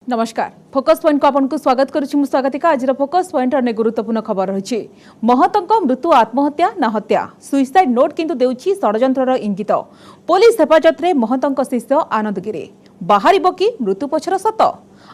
नमस्कार focus point को आपको स्वागत करुच्ची स्वागतिका आज फोकस पॉइंट अनेक गुरुत्वपूर्ण खबर रही महतों मृत्यु आत्महत्या ना हत्या सुइसाइड नोट किंतु देउछि षडयंत्रर इंगित पुलिस हेफाजत में महतों शिष्य आनंदगिरी बाहर कि मृत्यु पछर सत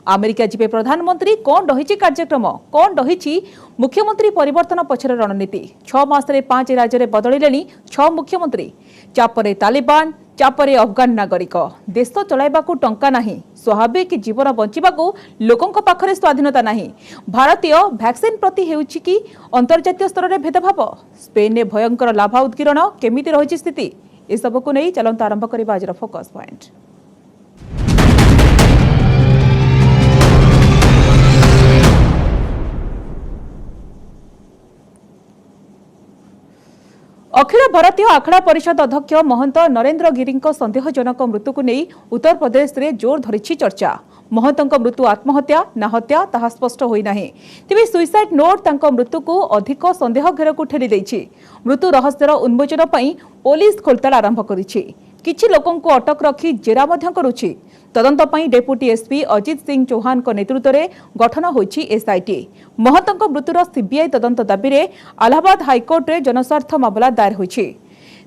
अमेरिका जीवे प्रधानमंत्री कौन रही कार्यक्रम कौन रही मुख्यमंत्री परिवर्तन पछर रणनीति 6 मासरे 5 राज्य में बदलिले 6 मुख्यमंत्री चापरे तालिबान चापरे अफगान नागरिक देश चलाइबाकू टंका नहीं स्वाभाविक जीवन बंचिबाकू लोकों पाखरे स्वाधीनता नहीं भारतीय वैक्सीन प्रति हेउछि कि अंतर्जातीय स्तर में भेदभाव स्पेन में भयंकर लाभा उत्कीर्ण केमिति रही स्थिति ए सबको नहीं चलंत आरंभ करिबा आज फोकस पॉइंट। अखिल भारतीय आखड़ा परिषद अध्यक्ष महंत नरेंद्र गिरी संदेहजनक मृत्यु को नहीं उत्तर प्रदेश में जोर धरी चर्चा महंतों मृत्यु आत्महत्या ना हत्या ताहा स्पष्ट होना तेज सुइसाइड नोट तांको मृत्यु को अधिक संदेह घेर को ठेली देछि मृत्यु रहस्यर उन्मोचन पई पुलिस खोलताड़ आरंभ करिछि किछि लोकों को अटक रखी जेरा मध्य करुछि तदंत पई डेप्यूटी एसपी अजित सिंह चौहान को नेतृत्व में गठन होइछि एसआईटी महंतों मृत्युर सीबीआई तदंत दाबी में इलाहाबाद हाईकोर्ट रे जनस्वार्थ मामला दायर होइछि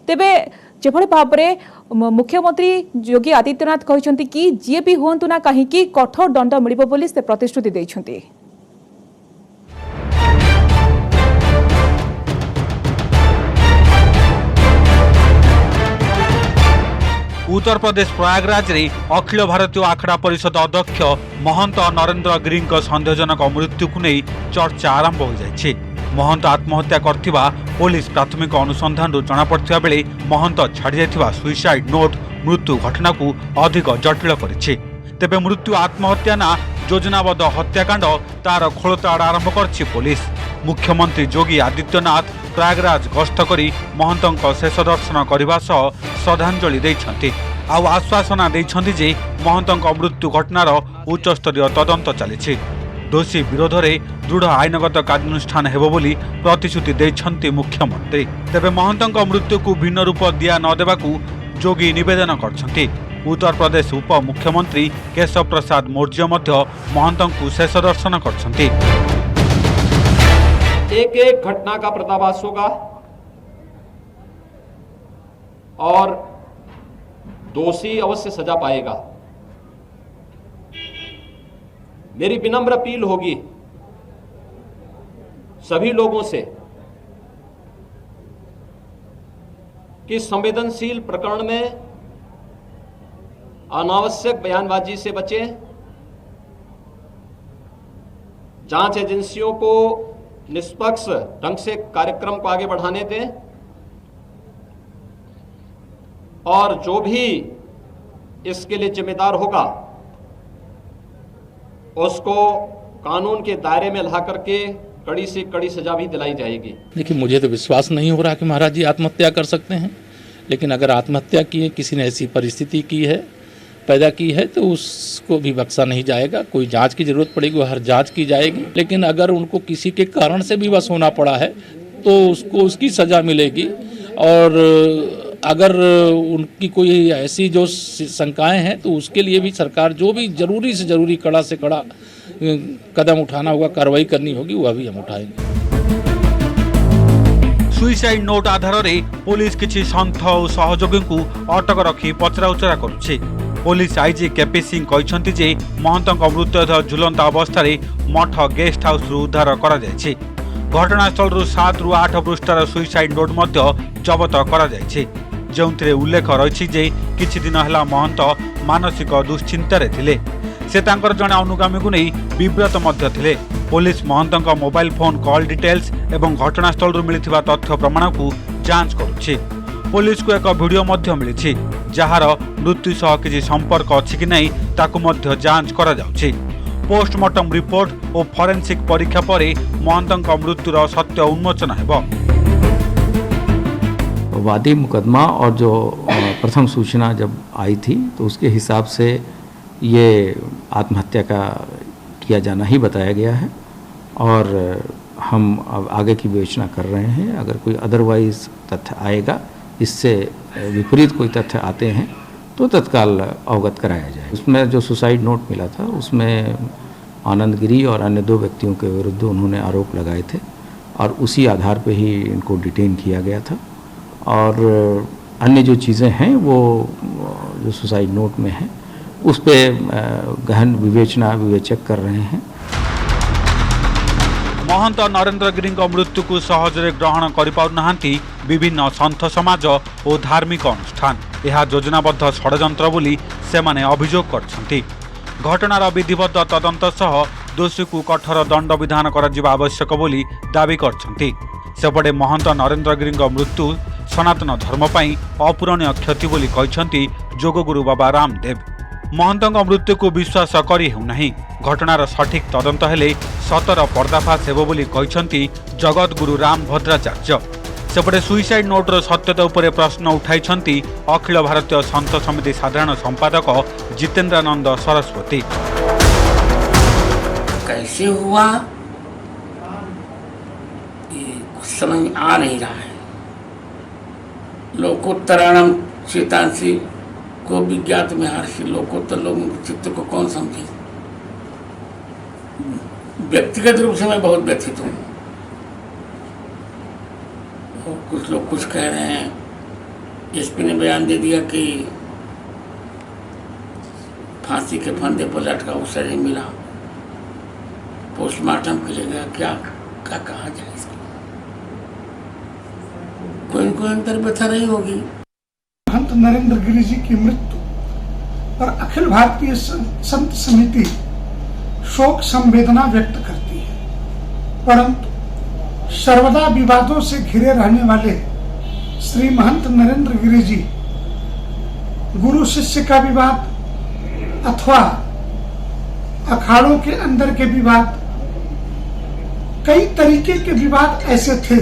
तेबे जेभଳି भाबरे मुख्यमंत्री योगी आदित्यनाथ कहते कि जी भी हुंतु ना कहीं कठोर दंड मिलिबो बोली से प्रतिश्रुति दैछन्ति। उत्तर प्रदेश प्रयागराज रे अखिल भारतीय आखड़ा परिषद अध्यक्ष महंत नरेंद्र गिरी संदेहजनक मृत्यु को नहीं चर्चा आरंभ हो जाइए महंत आत्महत्या करथिबा पुलिस प्राथमिक अनुसंधान जनापड़ा बेले महंत छाड़ी जाइथिबा सुइसाइड नोट मृत्यु घटना को अधिक जटिल करिछि तेबे मृत्यु आत्महत्या ना योजनाबद्ध हत्याकांड तार खोलताड़ आरंभ करछि पुलिस मुख्यमंत्री योगी आदित्यनाथ प्रयागराज गस्त करी महंतों शेष दर्शन करने सह श्रद्धांजलि देइछन्ति आउ आश्वासना देइछन्ति जे महंतों मृत्यु घटनार उच्चस्तरीय तदंत चलिछि दोषी विरोध में दृढ़ आईनगत कार्यानुष्ठान हेबो बोली प्रतिश्रुति देइछन्ति मुख्यमंत्री तेबे महंतों मृत्यु को भिन्न रूप दिया न देबाकू जोगी निवेदन करछन्ति उत्तर प्रदेश उप मुख्यमंत्री केशव प्रसाद मौर्य मध्य महंतों को शेष दर्शन करछन्ति। एक एक घटना का पर्दाफाश होगा और दोषी अवश्य सजा पाएगा। मेरी विनम्र अपील होगी सभी लोगों से कि संवेदनशील प्रकरण में अनावश्यक बयानबाजी से बचें, जांच एजेंसियों को निष्पक्ष ढंग से कार्यक्रम को आगे बढ़ाने दें और जो भी इसके लिए जिम्मेदार होगा उसको कानून के दायरे में ला करके कड़ी से कड़ी सजा भी दिलाई जाएगी। देखिए, मुझे तो विश्वास नहीं हो रहा कि महाराज जी आत्महत्या कर सकते हैं, लेकिन अगर आत्महत्या की है, किसी ने ऐसी परिस्थिति की है, पैदा की है, तो उसको भी बख्शा नहीं जाएगा। कोई जांच की जरूरत पड़ेगी, हर जांच की जाएगी, लेकिन अगर उनको किसी के कारण से भी बस होना पड़ा है तो उसको उसकी सजा मिलेगी। और अगर उनकी कोई ऐसी जो शंकाएं हैं तो उसके लिए भी सरकार जो भी जरूरी से जरूरी कड़ा से कड़ा कदम उठाना होगा, कार्रवाई करनी होगी, वह भी हम उठाएंगे। सुइसाइड नोट आधार में पुलिस किछि संथ और सहयोगी को अटक रखी पचराउचरा करुछि। पुलिस आईजी केपी सिंह कहते जे महंतों मृतदेह झुलंता अवस्था मठ गेस्ट हाउस उद्धार करा जायछि। घटनास्थल 7 ରୁ 8 पृष्ठार सुइसाइड नोट जबत करा जायछि, जोंथिरे उल्लेख रही जे किछि दिन हला महंत मानसिक दुश्चिंतारे थिले। से तांकर जणे अनुगामी को नहीं विव्रत मध्य थिले। पुलिस महंतों मोबाइल फोन कॉल डिटेल्स एवं घटनास्थल मिलिथिबा तथ्य प्रमाण को जांच करुछि। पुलिस को एक वीडियो मध्य मिली जार मृत्यु सह किसी संपर्क अच्छी कि नहीं ताकू मध्य जांच करा जाउछि। पोस्टमार्टम रिपोर्ट और फॉरेंसिक परीक्षा पर महंतों मृत्युर सत्य उन्मोचन हेबो। वादी मुकदमा और जो प्रथम सूचना जब आई थी तो उसके हिसाब से ये आत्महत्या का किया जाना ही बताया गया है और हम अब आगे की विवेचना कर रहे हैं। अगर कोई अदरवाइज तथ्य आएगा, इससे विपरीत कोई तथ्य आते हैं तो तत्काल अवगत कराया जाए। उसमें जो सुसाइड नोट मिला था उसमें आनंद गिरी और अन्य 2 व्यक्तियों के विरुद्ध उन्होंने आरोप लगाए थे और उसी आधार पे ही इनको डिटेन किया गया था। और अन्य जो चीज़ें हैं वो जो सुसाइड नोट में हैं उस पे गहन विवेचक कर रहे हैं। महंत नरेंद्र गिरी मृत्यु को सहजरे ग्रहण करिपारुना विभिन्न सन्थ समाज और धार्मिक अनुष्ठान। यह योजनाबद्ध षड्यंत्र बोली सेमाने अभियोग करछन्ति। घटनार विधिवत तदंत सह दोषी को कठोर दंड विधान करा आवश्यक बोली दावी करछन्ति। सेपटे महंत नरेंद्र गिरी मृत्यु सनातन धर्म पई अपूरणीय क्षति बोली कहछन्ति जोगगुरु बाबा रामदेव। महंत मृत्यु को विश्वास करी हेउनाही। घटनार सठिक तदंत हेले सतर पर्दाफाश हेबो बोली कहछन्ति जगतगुरु राम भद्राचार्य। सेपटे सुइसाइड नोटर सत्यता उपरे प्रश्न उठाइछन्ति अखिल भारतीय संत समिति साधारण संपादक जितेन्द्रानंद सरस्वती। कैसे हुआ ये कुछ समझ आ नहीं रहा है। लोकोत्तराणम चेतांसी को विज्ञात में हर्षि। लोकोत्तर लोगों के चित्त को कौन समझे। व्यक्तिगत रूप से मैं बहुत व्यथित हूँ। कुछ लोग कुछ कह रहे हैं। एसपी ने बयान दे दिया कि फांसी के फंदे पर लटका उससे नहीं मिला, पोस्टमार्टम के लिए गया। क्या कहा जाए इसको। कोई कोई अंतर व्यथा नहीं होगी। महंत नरेंद्र गिरी जी की मृत्यु पर अखिल भारतीय संत समिति शोक संवेदना व्यक्त करती है, परंतु सर्वदा विवादों से घिरे रहने वाले श्री महंत नरेंद्र गिरी जी गुरु शिष्य का विवाद अथवा अखाड़ों के अंदर के विवाद, कई तरीके के विवाद ऐसे थे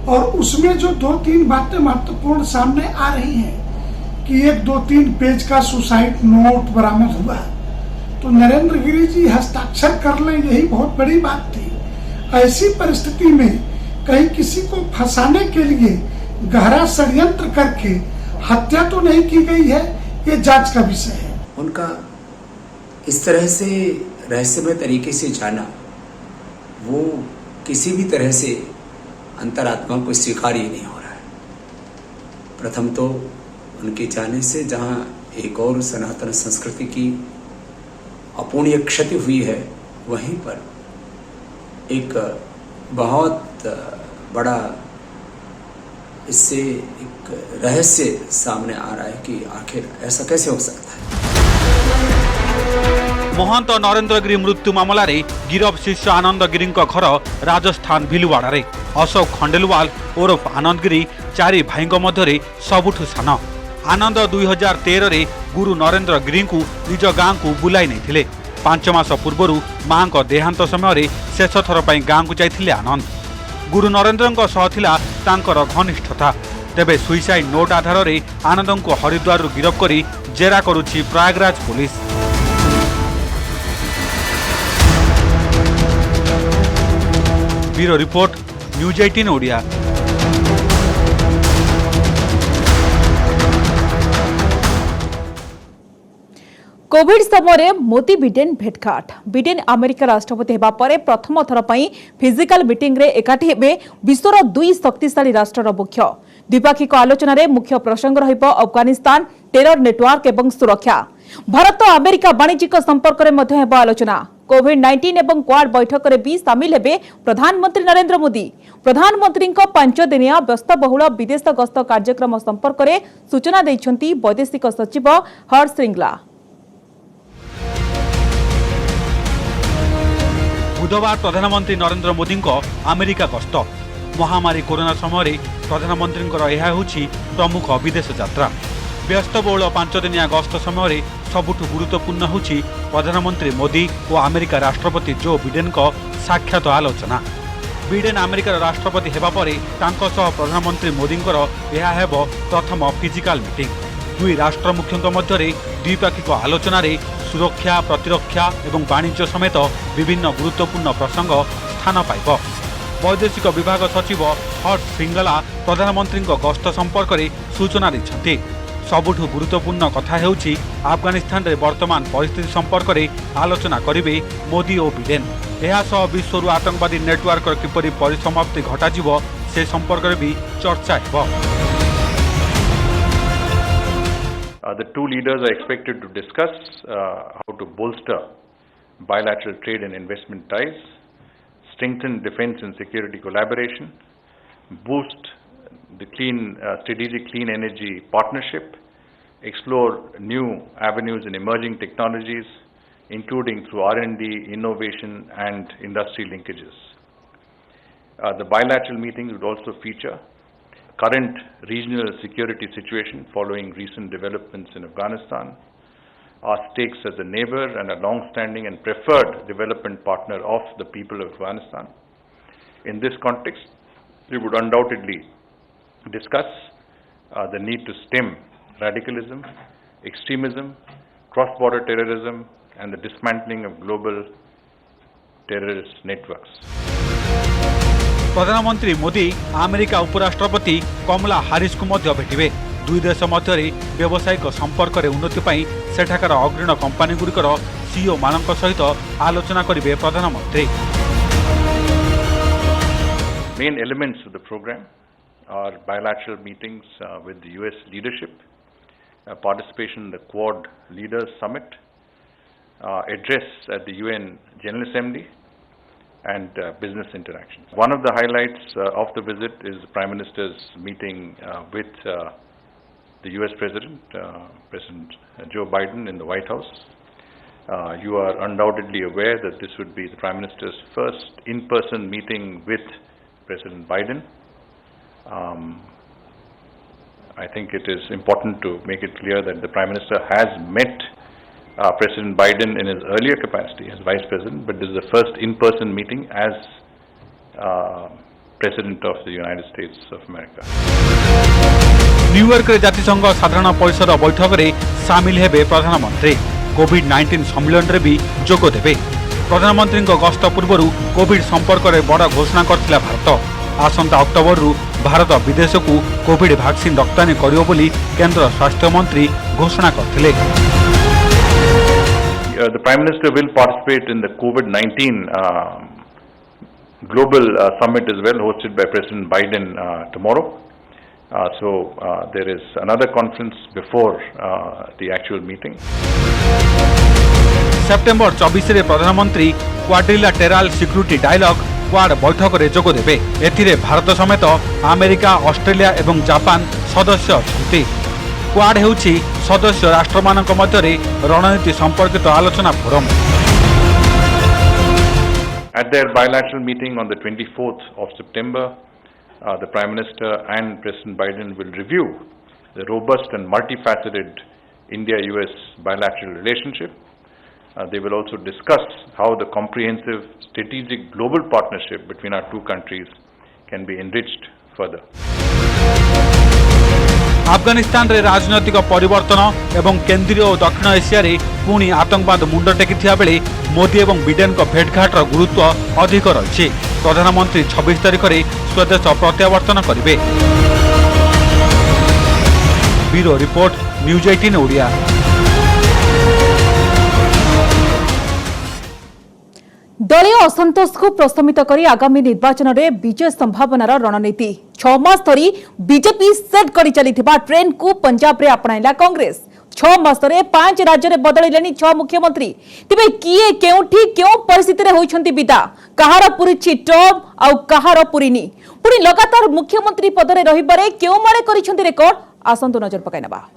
और उसमें जो 2-3 बातें महत्वपूर्ण सामने आ रही हैं कि एक 2-3 पेज का सुसाइड नोट बरामद हुआ तो नरेंद्र गिरी जी हस्ताक्षर कर लें, यही बहुत बड़ी बात थी। ऐसी परिस्थिति में कहीं किसी को फंसाने के लिए गहरा षड्यंत्र करके हत्या तो नहीं की गई है, ये जांच का विषय है। उनका इस तरह से रहस्यमय तरीके से जाना वो किसी भी तरह से अंतरात्मा को स्वीकार ही नहीं हो रहा है। प्रथम तो उनके जाने से जहाँ एक और सनातन संस्कृति की अपूर्णीय क्षति हुई है, वहीं पर एक बहुत बड़ा इससे एक रहस्य सामने आ रहा है कि आखिर ऐसा कैसे हो सकता है। महंत नरेंद्र गिरी मृत्यु मामला रे गिरफ शिष्य आनंद गिरी घर राजस्थान भिलुवाड़ा रे अशोक खंडेलवाल ओरफ आनंद गिरी 4 भाई मध्य सबुठु सान। आनंद 2013 रे गुरु नरेंद्र गिरी को निज गाँ को बुलाई नहीं। 5 मास पूर्व मां को देहांत समय शेष थर गाँ को जाइथिले आनंद। गुरु नरेंद्र सह थिला तांकर घनिष्ठता। तेबे सुइसाइड नोट आधार रे आनंद को हरिद्वार गिरफ करी जेरा करुछि Prayagraj police. Bureau report news 18 Odia. Covid समय मोदी बिडेन भेटघाट। बिडेन अमेरिका राष्ट्रपति हेबा परे प्रथम थर पई फिजिकल मीटिंग रे एकाठी हेबे विश्वर 2 शक्तिशाली राष्ट्रर मुख्य। द्विपाक्षिक आलोचना रे मुख्य प्रसंग रहिबो अफगानिस्तान, टेरर नेटवर्क एवं सुरक्षा। भारत अमेरिका वाणिज्यिक संपर्क रे मध्ये हेबो आलोचना। कोविड-19 एवं क्वाड बैठक रे भी शामिल हेबे प्रधानमंत्री नरेंद्र मोदी। प्रधानमंत्री 5 दिनिया व्यस्तबहुल विदेश गस्त कार्यक्रम संपर्क रे सूचना दैछंती वैदेशिक सचिव हर्ष श्रृंगला। बुधवार प्रधानमंत्री नरेंद्र मोदी अमेरिका गस्त। महामारी कोरोना समय प्रधानमंत्री प्रमुख विदेश यात्रा। व्यस्तबहुल 5 दिनिया गस्त समय सबुठु गुरुत्वपूर्ण होछि प्रधानमंत्री मोदी और अमेरिका राष्ट्रपति जो बिडेन को साक्षात आलोचना। बिडेन अमेरिकार राष्ट्रपति हेबा परे तांको सह प्रधानमंत्री मोदी प्रथम फिजिकल मीटिंग। 2 राष्ट्र मुख्यों मध्य द्विपाक्षिक आलोचना रे सुरक्षा, प्रतिरक्षा एवं वाणिज्य समेत विभिन्न गुरुत्वपूर्ण प्रसंग स्थान पाइब। वैदेशिक विभाग सचिव हर्ष श्रृंगला प्रधानमंत्री गस्त संपर्क में सूचना दैछन्ति। सबुठु गुरुत्वपूर्ण कथा हेउछि अफगानिस्तान रे वर्तमान परिस्थिति संपर्क में आलोचना करिवे मोदी और बिडेन। एहासह विश्वरु आतंकवादी नेटवर्क किपरि परिसमाप्ति घटाजिवो से संपर्क में भी चर्चा हेबो। The two leaders are expected to discuss how to bolster bilateral trade and investment ties, strengthen defense and security collaboration, boost the strategic clean energy partnership, explore new avenues in emerging technologies, including through R&D, innovation and industry linkages. The bilateral meetings would also feature current regional security situation following recent developments in Afghanistan, our stakes as a neighbor and a long-standing and preferred development partner of the people of Afghanistan. In this context, we would undoubtedly discuss the need to stem radicalism, extremism, cross-border terrorism, and the dismantling of global terrorist networks. प्रधानमंत्री Modi America उपराष्ट्रपति कमला हारिस को मध्य भेटिबे। दुई देश मध्य व्यावसायिक संपर्क रे उन्नति पई सेठाकार अग्रणी कंपनी गुड़िकर सीईओ मानक सहित आलोचना करिवे प्रधानमंत्री। Main elements of the program are bilateral meetings with the US leadership, participation in the Quad Leaders Summit, address at the UN General Assembly, and business interactions. One of the highlights of the visit is the Prime Minister's meeting with the US President, President Joe Biden in the White House. You are undoubtedly aware that this would be the Prime Minister's first in-person meeting with President Biden. I think it is important to make it clear that the Prime Minister has met President Biden in his earlier capacity as Vice President, but this is the first in-person meeting as President of the United States of America. New York रे जातिसंघ साधारण परिषद बैठक में सामिल हेबे प्रधानमंत्री। कोविड-19 सम्मेलन रे भी जोग देबे। प्रधानमंत्री गस्त पूर्व कोविड संपर्क में बड़ घोषणा करथिला भारत। आसंता अक्टोबर रु भारत विदेश को कोविड वैक्सीन रप्तानी करियो बोली केंद्र स्वास्थ्य मंत्री घोषणा करथिले। The Prime Minister will participate in the COVID-19 global summit as well, hosted by President Biden tomorrow. So there is another conference before the actual meeting. September 24 रे प्रधानमंत्री क्वाड्रिलाटेराल सिक्यूरिटी डायलॉग क्वाड बैठक रे जोग देबे। एथिरे भारत समेत अमेरिका, ऑस्ट्रेलिया एवं Japan सदस्य अछंती। क्वाड हेउछि सदस्य राष्ट्रमानक मध्यरे रणनीति संपर्कित आलोचना forum. At their bilateral meeting on the 24th of September, the Prime Minister and President Biden will review the robust and multifaceted India-US bilateral relationship. They will also discuss how the comprehensive strategic global partnership between our two countries can be enriched further. Afghanistan रे राजनैतिक परिवर्तन एवं केंद्रीय और दक्षिण Asia रे पुणी आतंकवाद मुंड टेकिथिया बेले मोदी एवं बिडेन को भेटघाटर गुरुत्व अधिक रही। प्रधानमंत्री 26 तारिख रे स्वदेश प्रत्यावर्तन करिवे। Bureau report, news 18 Odia. दलीय असंतोष को प्रशमित करी आगामी निर्वाचन में विजय संभावनार रणनीति 6 मास धरी बीजेपी सेट कर चलीथिबा ट्रेंड को पंजाब रे अपनाइला कांग्रेस। 6 मास रे 5 राज्य रे बदलिलेनी 6 मुख्यमंत्री। तिबे किए केउठी केउ परिस्थिति रे होइछंती विदा, कहार पुरिछि टॉप आउ कहार पुरिनी, पुणी लगातार मुख्यमंत्री पद रे रहिबारे केउ माने करिछंती रेकॉर्ड। आसंतु नजर पकाइनबा।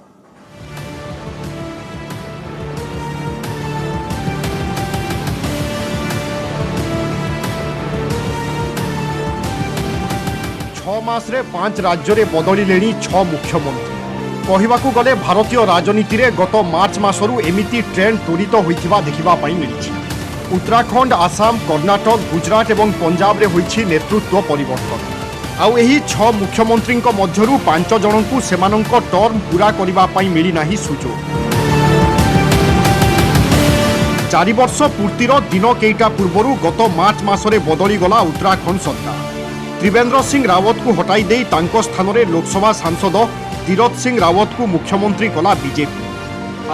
मासरे 5 राज्य रे बदलिलेनी 6 मुख्यमंत्री। कहवाकू गले भारतीय राजनीति रे गत मार्च मासरू एमिति ट्रेंड त्वरित होइथिबा देखिबा पई मिलिछि। उत्तराखंड, आसाम, कर्णाटक, गुजरात एवं पंजाब रे होइछि नेतृत्व परिवर्तन। आउ एही 6 मुख्यमंत्री मध्यरू 5 जनकू सेमानंक टर्म पूरा करिबा पई मिली नाही सुजोग। 4 वर्ष पूर्तिर दिन केइटा पूर्वरू गत मार्च मासरे बदली गला उत्तराखंड सरकार। त्रिवेंद्र सिंह रावत को हटाई दे तांको स्थान रे लोकसभा सांसद तीरथ सिंह रावत को मुख्यमंत्री कला बीजेपी।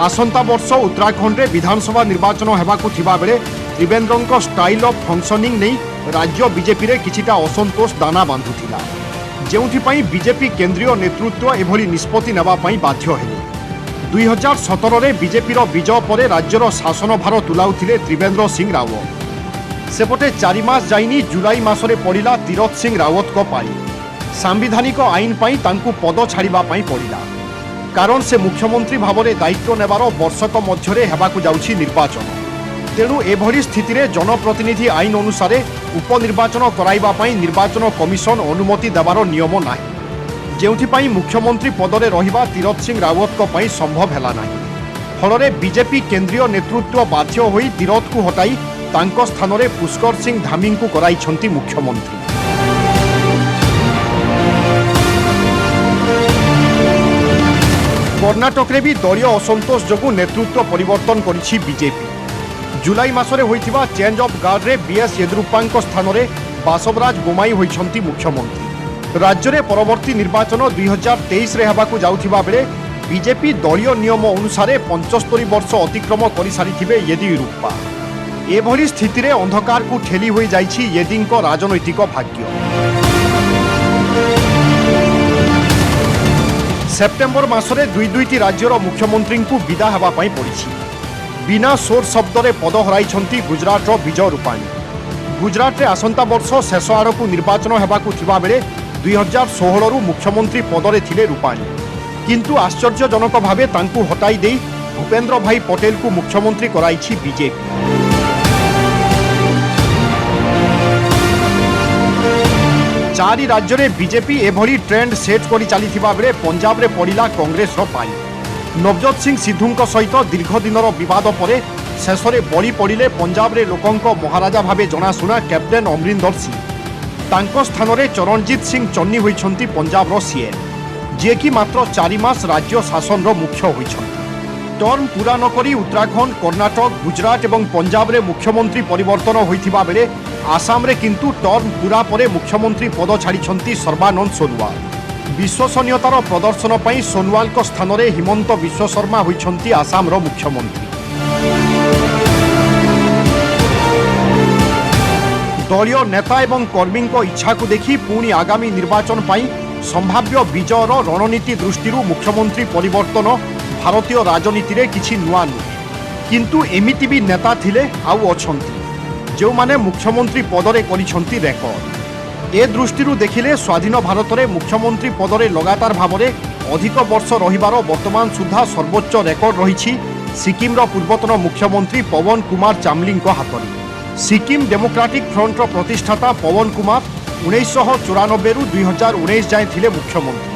आसंता वर्ष उत्तराखंड रे विधानसभा निर्वाचन हेबाकु थिबा बेले त्रिवेंद्रଙ୍କ स्टाइल ऑफ फंक्शनिंग नहीं राज्य बीजेपी रे किछिटा असंतोष दाना बांधुथिला, जेउथिपाई बीजेपी केंद्रीय नेतृत्व एभली निष्पत्ति नेबा पई बाध्य हेले। 2017 रे बीजेपी रो विजय परे राज्यर शासन भार तुलाउथिले त्रिवेंद्र सिंह रावत। सेपटे 4 मास जाइनी जुलाई मासरे पड़िला तीरथ सिंह रावत को पाली। सांविधानिक आईन पई तांकु पद छाड़िबा पई पड़िला, कारण से मुख्यमंत्री भावरे दायित्व नेबार वर्षक मध्यरे हेबाकु जाउछि निर्वाचन। तेणु एभली स्थिति रे जनप्रतिनिधि आईन अनुसार उपनिर्वाचन कराइबा पई निर्वाचन कमिशन अनुमति देबार नियम नाही, जेउथिपाई मुख्यमंत्री पदरे रहिबा तीरथ सिंह रावत को पई संभव हेला नाही। फलरे बीजेपी केंद्रीय नेतृत्व बाध्य होई तीरथ को हटाई तांको स्थान रे पुष्कर सिंह धामी को कराइछंती मुख्यमंत्री। कर्णाटक रे भी दलीय असंतोष जोगु नेतृत्व परिवर्तन करिछि बीजेपी। जुलाई मासरे होइथिबा चेंज ऑफ गार्ड रे बीएस येदियुरप्पाଙ୍କ स्थान रे बासवराज बोमाई होइछंती मुख्यमंत्री। राज्य रे परवर्ती निर्वाचन 2023 रे हेबाकु जाउथिबा बेले बीजेपी दलीय नियम अनुसार 75 वर्ष अतिक्रम करि सारिथिबे येदियुरप्पा। एभली स्थिति रे अंधकार को ठेली होई जाइछि येदिଙ୍କ राजनैतिक भाग्य। सेप्टेम्बर मासरे दुईटी राज्यर मुख्यमंत्री को विदा हेबा पई पड़िछि। बिना सोर शब्द पद हराइछंती गुजरात विजय रूपाणी। गुजरात रे आसंता वर्ष शेष आड़कू निर्वाचन हेबाकू थिबा बेले 2016 रु मुख्यमंत्री पदरे थिले रूपाणी, किंतु आश्चर्यजनक भावे तांकू हटाई देई भूपेंद्र भाई पटेल को मुख्यमंत्री कराइछि बीजेपी। चारि राज्य रे बीजेपी एभली ट्रेंड सेट करी चलीथिबा बेले पंजाब रे पड़िला कांग्रेस रो पाई। नवजोत सिंह सिद्धूଙ୍କ सहित दीर्घ दिनर विवाद परे शेषरे बड़ी पड़िले पंजाब रे लोकंक महाराजा भावे जनाशुना कैप्टेन अमरिंदर सिंह। तांको स्थान रे चरणजीत सिंह चन्नी होइछंती पंजाब रो सीएम, जे कि मात्र 4 मास राज्य शासन रो मुख्य होइछंती। टर्म पूरा न करी उत्तराखंड, कर्णाटक, गुजरात एवं पंजाब रे मुख्यमंत्री परिवर्तन होइथिबा बेले आसाम रे किंतु टर्म पूरा परे मुख्यमंत्री पद छाड़िछंती सर्बानंद सोनोवाल। विश्वसनीयतार प्रदर्शन पई सोनोवाल को स्थान रे हिमंत विश्व शर्मा होइछंती आसाम रो मुख्यमंत्री। दलीय नेता एवं कर्मी को इच्छा को देखी पुणी आगामी निर्वाचन पई संभाव्य विजयर रणनीति दृष्टि मुख्यमंत्री परिवर्तन भारतीय राजनीति रे किछि नुआ नुहे, किंतु एमिति भी नेता थिले आउ अछंती जो माने मुख्यमंत्री पदरे करिछंती रेकर्ड। ए दृष्टि देखिले स्वाधीन भारत में मुख्यमंत्री पदरे लगातार भाव में अधिक वर्ष रहिबार वर्तमान सुधा सर्वोच्च रेकर्ड रही सिक्किम पूर्वतन मुख्यमंत्री पवन कुमार चामलिंग हाथ में। सिक्किम डेमोक्रेटिक फ्रंट प्रतिष्ठाता पवन कुमार 1994 रु 2019 जाए थिले मुख्यमंत्री।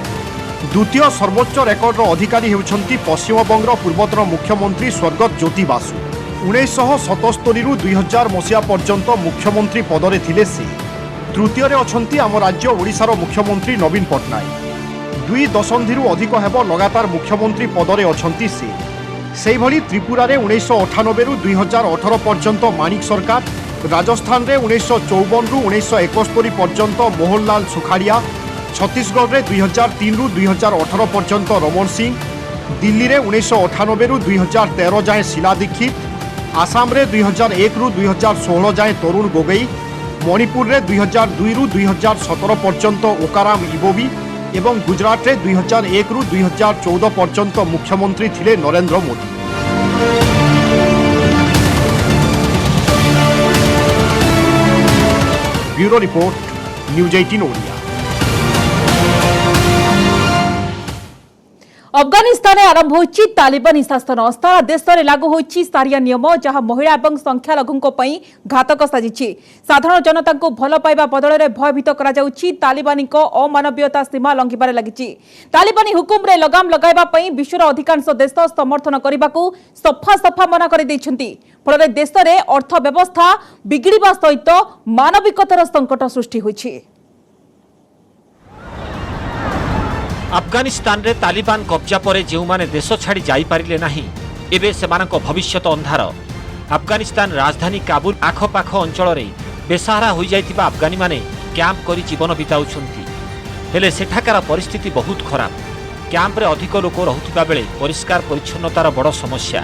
द्वितीय सर्वोच्च रेकर्डर अधिकारी होउछंती पश्चिमबंगर पूर्वतन मुख्यमंत्री स्वर्गत ज्योति बासु। 1977 रु 2000 मसीहा पर्यंत मुख्यमंत्री पदरे थिले से। तृतीय अछंती आम राज्य ओडिशार मुख्यमंत्री नवीन पट्टनायक। 2 दशंधि अधिक हेब लगातार मुख्यमंत्री पदरे अछंती से। सेहिभली त्रिपुरा रे 1998 रु 2018 पर्यंत माणिक सरकार, राजस्थान रे 1954 रु 1971 पर्यंत मोहनलाल सुखाड़िया, छत्तीसगढ़ रे 2003 रु 2018 पर्यंत रमण सिंह, दिल्ली रे 1998 रु 2013 जाए शीला दीक्षित, आसाम रे 2001 रु 2016 जाए तरुण गोगोई, मणिपुर रे 2002 रु 2017 पर्यंत ओकाराम इबोबी एवं गुजरात रे 2001 रु 2014 पर्यंत मुख्यमंत्री थिले Narendra Modi. Bureau report, news 18 Odia. Afghanistan आरंभ होची तालिबानी शासन। सारा देश में लागू होची सारिया नियम जहां महिला और संख्यालघु घातक साजिछि। साधारण जनता को भल पाइबा बदल में भयभीत करा जाउछि। तालिबानी को अमानवीयता सीमा लंघिबारे लागिछि। तालिबानी हुकुम रे लगाम लगाइबा पई विश्वर अधिकांश देश समर्थन करबाकू सफा सफा मना कर दैछन्ति। फल देश में अर्थव्यवस्था बिगड़िबा सहित मानविकतार संकट सृष्टि होइछि। अफगानिस्तान रे तालिबान कब्जा परे जो माने देश छाड़ी जाई पारिले नाही एबे सेमानक भविष्यत अंधार। अफगानिस्तान राजधानी काबुल आखपाख अंचल रे बेसहारा होई जाइतिबा अफगानी माने कैंप करी जीवन बिताउछन्ति। हेले सेठाकार परिस्थिति बहुत खराब। କ୍ୟାମ୍ପରେ ଅଧିକ ଲୋକ ରହୁଥିବା ବେଳେ ପରିଷ୍କାର ପରିଚ୍ଛନ୍ନତାର ବଡ଼ ସମସ୍ୟା।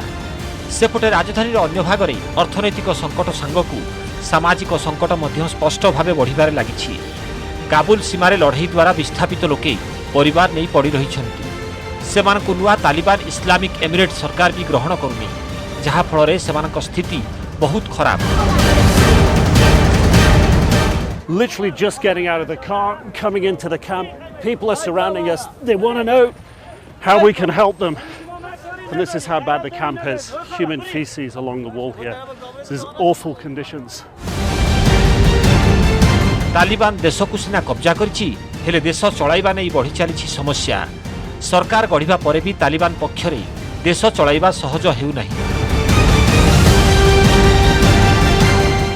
ସେପଟେ ରାଜଧାନୀର ଅନ୍ୟ ଭାଗରେ ଅର୍ଥନୈତିକ ସଙ୍କଟ ସାଙ୍ଗକୁ ସାମାଜିକ ସଙ୍କଟ ମଧ୍ୟ ସ୍ପଷ୍ଟ ଭାବେ ବଢ଼ିବାରେ ଲାଗିଛି। କାବୁଲ ସୀମାରେ ଲଢ଼େଇ ଦ୍ୱାରା ବିସ୍ଥାପିତ ଲୋକେ ପରିବାର ନେଇ ପଡ଼ି ରହିଛନ୍ତି। ସେମାନଙ୍କୁ ନୂଆ ତାଲିବାନ ଇସଲାମିକ ଏମିରେଟ୍ ସରକାର ବି ଗ୍ରହଣ କରୁନି, ଯାହାଫଳରେ ସେମାନଙ୍କ ସ୍ଥିତି ବହୁତ ଖରାପ। Literally just getting out of the car, coming into the camp, people are surrounding us. They want to know how we can help them. And this is how bad the camp is. Human feces along the wall here. This is awful conditions. Taliban देशକୁ ସିନା କବ୍ଜା କରିଛି, ହେଲେ ଦେଶ ଚଳାଇବା ନେଇ ବଢ଼ି ଚାଲିଛି ସମସ୍ୟା। ସରକାର ଗଢ଼ିବା ପରେ ବି ତାଲିବାନ ପକ୍ଷରେ ଦେଶ ଚଳାଇବା ସହଜ ହେଉନାହିଁ।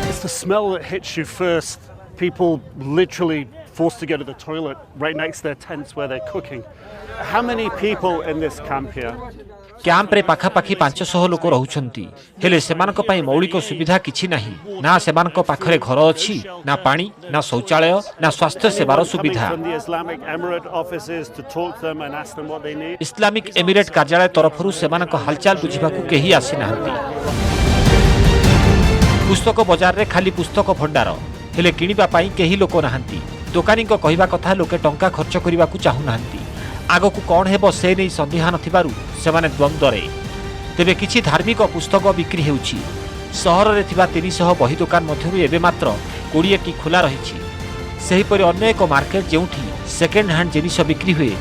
It's the smell that hits you first. People literally forced to go to the toilet right next to their tents where they're cooking. How many people in this camp here? କ୍ୟାମ୍ପରେ ପାଖାପାଖି 500 ଲୋକ ରହୁଛନ୍ତି, ହେଲେ ସେମାନଙ୍କ ପାଇଁ ମୌଳିକ ସୁବିଧା କିଛି ନାହିଁ। ନା ସେମାନଙ୍କ ପାଖରେ ଘର ଅଛି, ନା ପାଣି, ନା ଶୌଚାଳୟ, ନା ସ୍ୱାସ୍ଥ୍ୟ ସେବାର ସୁବିଧା। ଇସଲାମିକ ଏମିରେଟ୍ କାର୍ଯ୍ୟାଳୟ ତରଫରୁ ସେମାନଙ୍କ ହାଲଚାଲ ବୁଝିବାକୁ କେହି ଆସିନାହାନ୍ତି। ପୁସ୍ତକ ବଜାରରେ ଖାଲି ପୁସ୍ତକ ଭଣ୍ଡାର, ହେଲେ କିଣିବା ପାଇଁ କେହି ଲୋକ ନାହାନ୍ତି। ଦୋକାନୀଙ୍କ କହିବା କଥା ଲୋକେ ଟଙ୍କା ଖର୍ଚ୍ଚ କରିବାକୁ ଚାହୁଁନାହାନ୍ତି। ଆଗକୁ କ'ଣ ହେବ ସେ ନେଇ ସନ୍ଦେହ ନଥିବାରୁ ସେମାନେ ଦ୍ୱନ୍ଦ୍ୱରେ। ତେବେ କିଛି ଧାର୍ମିକ ପୁସ୍ତକ ବିକ୍ରି ହେଉଛି। ସହରରେ ଥିବା 300 ବହି ଦୋକାନ ମଧ୍ୟରୁ ଏବେ ମାତ୍ର 20ଟି ଖୋଲା ରହିଛି। ସେହିପରି ଅନ୍ୟ ଏକ ମାର୍କେଟ ଯେଉଁଠି ସେକେଣ୍ଡ ହ୍ୟାଣ୍ଡ ଜିନିଷ ବିକ୍ରି ହୁଏ,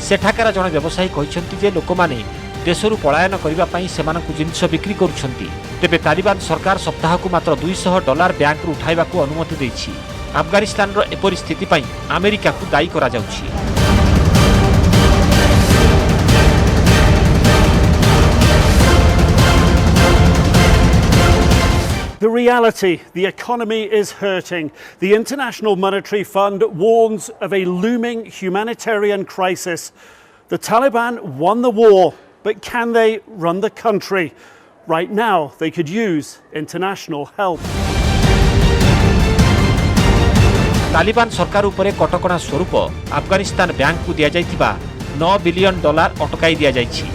ସେଠାକାର ଜଣେ ବ୍ୟବସାୟୀ କହିଛନ୍ତି ଯେ ଲୋକମାନେ ଦେଶରୁ ପଳାୟନ କରିବା ପାଇଁ ସେମାନଙ୍କୁ ଜିନିଷ ବିକ୍ରି କରୁଛନ୍ତି। ତେବେ ତାଲିବାନ ସରକାର ସପ୍ତାହକୁ ମାତ୍ର $200 ବ୍ୟାଙ୍କରୁ ଉଠାଇବାକୁ ଅନୁମତି ଦେଇଛି। ଆଫଗାନିସ୍ତାନର ଏପରି ସ୍ଥିତି ପାଇଁ ଆମେରିକାକୁ ଦାୟୀ କରାଯାଉଛି। The reality, the economy is hurting. The International Monetary Fund warns of a looming humanitarian crisis. The Taliban won the war, but can they run the country? Right now, they could use international help. Taliban सरकार उपरे कटकणा स्वरूप Afghanistan bank को दिया जाइथिबा $9 billion अटकाई दिया जाइछि।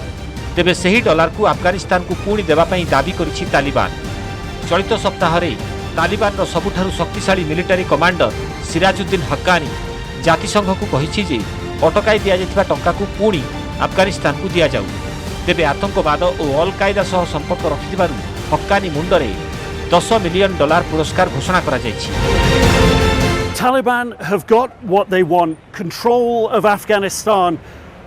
तेबे सही dollar को अफगानिस्तान को पुणी देबा पई दाबी करिछि तालिबान। चलित सप्ताह रे तालिबान रो सबुठारु शक्तिशाली मिलिटारी कमांडर सिराजुद्दीन हक्कानी जातिसंघ को कहिछि जे अटकाई दिया जाइथिबा टंका को पुणी अफगानिस्तान को दिया जाउ। तेबे आतंकवाद और अल कायदा सह संपर्क रखिथिबारु हक्कानी मुंडरे $10 मिलियन पुरस्कार घोषणा करा जाइछि। Taliban have got what they want, control of Afghanistan,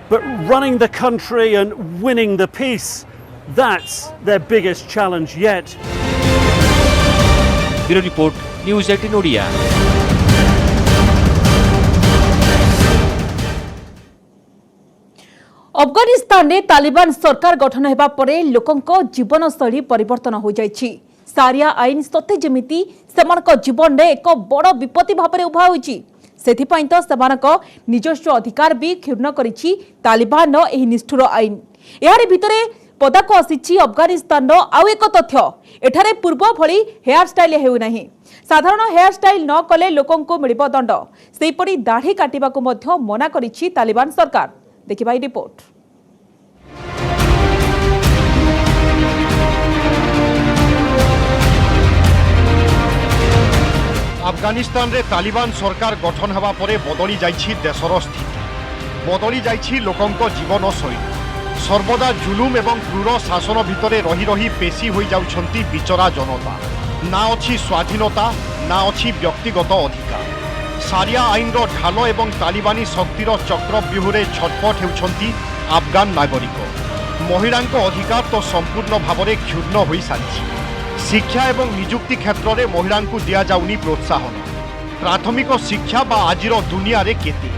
but running the country and winning the peace, that's their biggest challenge yet. Bureau Report, News 18 Odia. Afghanistan में तालिबान सरकार गठन होगा परे लोकंको जीवनशैली परिवर्तन हो जाइछि। सारिया आईन सते जेमिति सेमानक जीवन में एक बड़ विपत्ति भाव में उभा होइछि। सेथिपई तो सेमानक निजस्व अधिकार भी क्षुण्ण करिछि तालिबान एही निष्ठुर आईन। यार भितरे पदाको आसिछि अफगानिस्तान आउ एक तथ्य, एठारे पूर्व भली हेयर स्टाइल हेउ नाही। साधारण हेयर स्टाइल न कले लोकंको मिलिबो दंड। सेहिपरि दाढ़ी काटिबाको मध्य मना करिछि तालिबान सरकार। देखिबा रिपोर्ट। अफगानिस्तान रे तालिबान सरकार गठन हवा परे बदली जाइछि देशर स्थिति, बदली जाइछि लोकंको जीवन शैली। सर्वदा जुलुम एवं क्रूर शासन भितरे रही रही पेशी होई जाउछंती बिचरा जनता। ना अछि स्वाधीनता, ना अछि व्यक्तिगत अधिकार। सारिया आईन रो ढाल एवं तालिबानी शक्तिर चक्रव्यूहरे छटपट हेउछंती अफगान नागरिक। महिलांको अधिकार तो संपूर्ण भावरे क्षुण्ण होई सारिछि। शिक्षा एवं निजुक्ति क्षेत्र में महिलांको दिया जाउनी प्रोत्साहन। प्राथमिक शिक्षा बा आजिर दुनिया रे केते,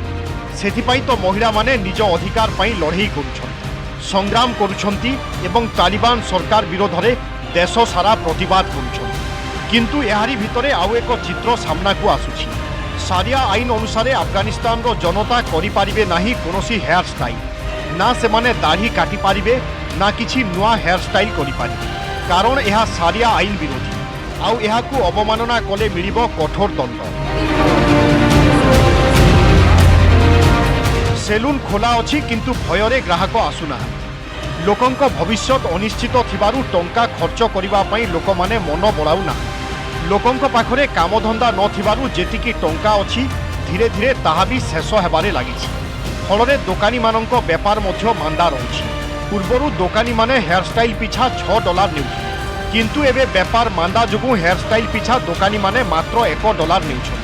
सेथिपई तो महिला माने निज अधिकार पई लड़ाई करुछंती, संग्राम करुछंती एवं तालिबान सरकार विरोध में देश सारा प्रतिवाद करुछंती। किंतु एहारी भितरे आउ एक चित्र सामना को आसुछि। सारिया आईन अनुसार अफगानिस्तान रो जनता करि पारिबे नाही कोनोसी हेयर स्टाइल, ना से माने दाढ़ी काटी पारिबे, ना किछि नुआ हेयर स्टाइल करि पारिबे, कारण यह सारिया आईन विरोधी। आउ यहाकू अवमानना कले मिलिबो कठोर दंड। सेलून खोला अछि किंतु भयरे ग्राहक आसुना लोकंक भविष्यत अनिश्चित थिबारु टंका खर्च करिबा पई लोक माने मन बळाउना लोकंक पाखरे कामधंदा न थिबारु जेतिकी टंका अछि धीरे धीरे ताहा भी शेष हेबारे लागिछि फलरे दोकानी मानंक व्यापार मध्य मांदा रहुछि पूर्वरु दोकानी माने हेयर स्टाइल पिछा $6 नेउछि किंतु एबे व्यापार मांदा जुगु हेयर स्टाइल पिछा दोकानी माने मात्र $1 नेउछि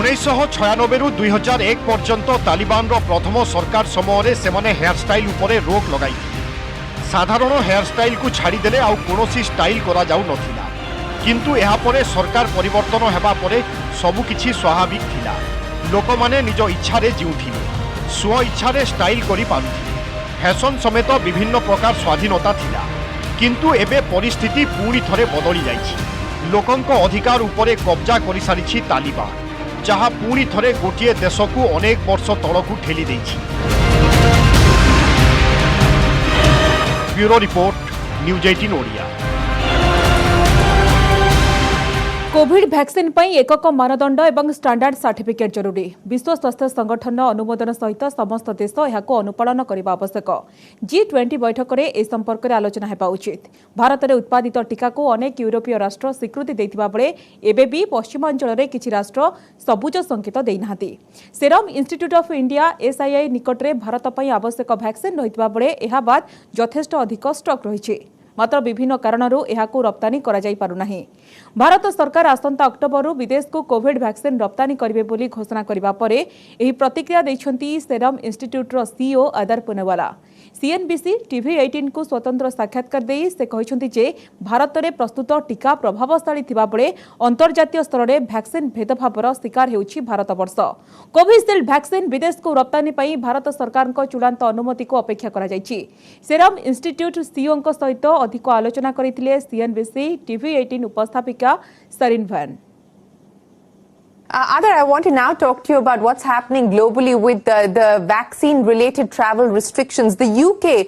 1996 रु 2001 पर्यंत तालिबान रो प्रथम सरकार समय से हेयर स्टाइल उपरे रोक लगाई साधारण हेयर स्टाइल को छाड़ी देले आउ कोनोसी स्टाइल करा जाउ नथिला किंतु एहा परे सरकार परिवर्तन हेबा परे सबु किछि स्वाभाविक थिला लोक माने निज इच्छा रे जीउथिले स्व इच्छा रे स्टाइल करि पारुथिले फैशन समेत विभिन्न प्रकार स्वाधीनता थिला किंतु एबे परिस्थिति पूरी थरे बदली जाइछि लोकंक अधिकार उपरे कब्जा करि सारिछि तालिबान जहाँ पुणी थरे गोटे देश को अनेक वर्ष तलकू ठेली देछि bureau report news 18 Odia covid vaccine पई एकक मानदंड एवं स्टैंडर्ड सर्टिफिकेट जरूरी विश्व स्वास्थ्य संगठन अनुमोदन सहित समस्त देश यहाको अनुपालन करबा आवश्यक G20 बैठक में ए संपर्क में आलोचना हेबा उचित भारत में उत्पादित टीका को अनेक यूरोपीय राष्ट्र स्वीकृति देथिबा बेले एबे भी पश्चिमांचल में किछि राष्ट्र सबुज संकेत देइनाहांती serum institute of India SII निकट में भारत पई आवश्यक वैक्सीन रहितबा बेले एहा बाद यथेष्ट अधिक स्टॉक रहिछि मात्र विभिन्न कारणरू एहाकू रप्तानी करा जाई पारु नाही भारत सरकार आसंता अक्टोबर विदेश को कोविड वैक्सीन रप्तानी करिवे बोली घोषणा करिबा परे एही प्रतिक्रिया दैछंती सेरम इंस्टीट्यूट रो CEO other Poonawalla CNBC TV18 को स्वतंत्र साक्षात्कार देई से कहिसंती जे भारत रे प्रस्तुत टीका प्रभावशाली थिबा बेले अंतर्जातीय स्तर रे वैक्सीन भेदभावर शिकार हेउछि भारत वर्ष कोविशील्ड वैक्सीन विदेश को रप्तानी पई भारत सरकार को चूड़ांत अनुमति को अपेक्षा करा जायछि सेरम इंस्टीट्यूट CEO को सहित अधिक आलोचना करिथिले CNBC TV18 उपस्थापिका Shereen Bhan Adar, I want to now talk to you about what's happening globally with the vaccine-related travel restrictions. The UK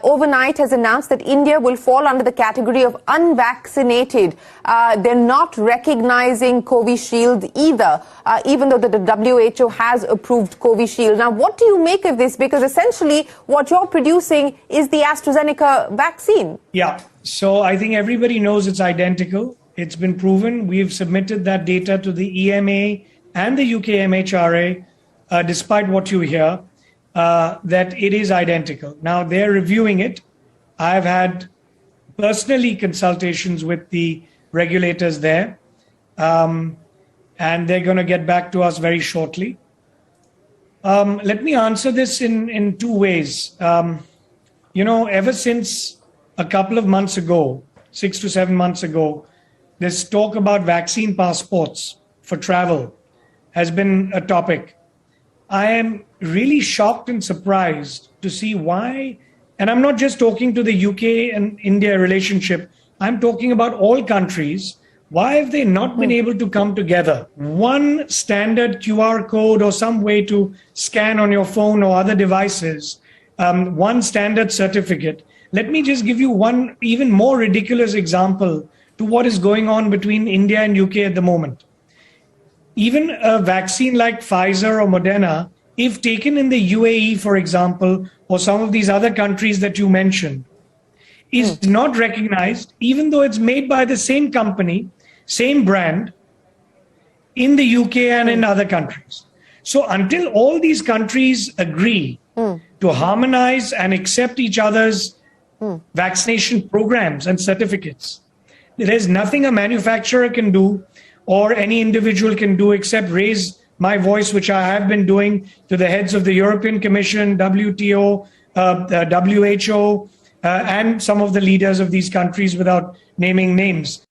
overnight has announced that India will fall under the category of unvaccinated. They're not recognizing Covishield either, even though the WHO has approved Covishield. Now, what do you make of this? Because essentially, what you're producing is the AstraZeneca vaccine. Yeah, so I think everybody knows it's identical. It's been proven. We've submitted that data to the EMA and the UK MHRA, despite what you hear, that it is identical. Now, they're reviewing it. I've had personally consultations with the regulators there, and they're going to get back to us very shortly. Let me answer this in two ways. Ever since a couple of months ago, 6 to 7 months ago, this talk about vaccine passports for travel has been a topic. I am really shocked and surprised to see why, and I'm not just talking to the UK and India relationship, I'm talking about all countries. Why have they not been able to come together? One standard QR code or some way to scan on your phone or other devices, one standard certificate. Let me just give you one even more ridiculous example to what is going on between India and UK at the moment. Even a vaccine like Pfizer or Moderna, if taken in the UAE, for example, or some of these other countries that you mentioned, is not recognized, even though it's made by the same company, same brand, in the UK and in other countries. So until all these countries agree to harmonize and accept each other's vaccination programs and certificates, there's nothing a manufacturer can do or any individual can do except raise my voice, which I have been doing to the heads of the European Commission, WTO, WHO, and some of the leaders of these countries without naming names.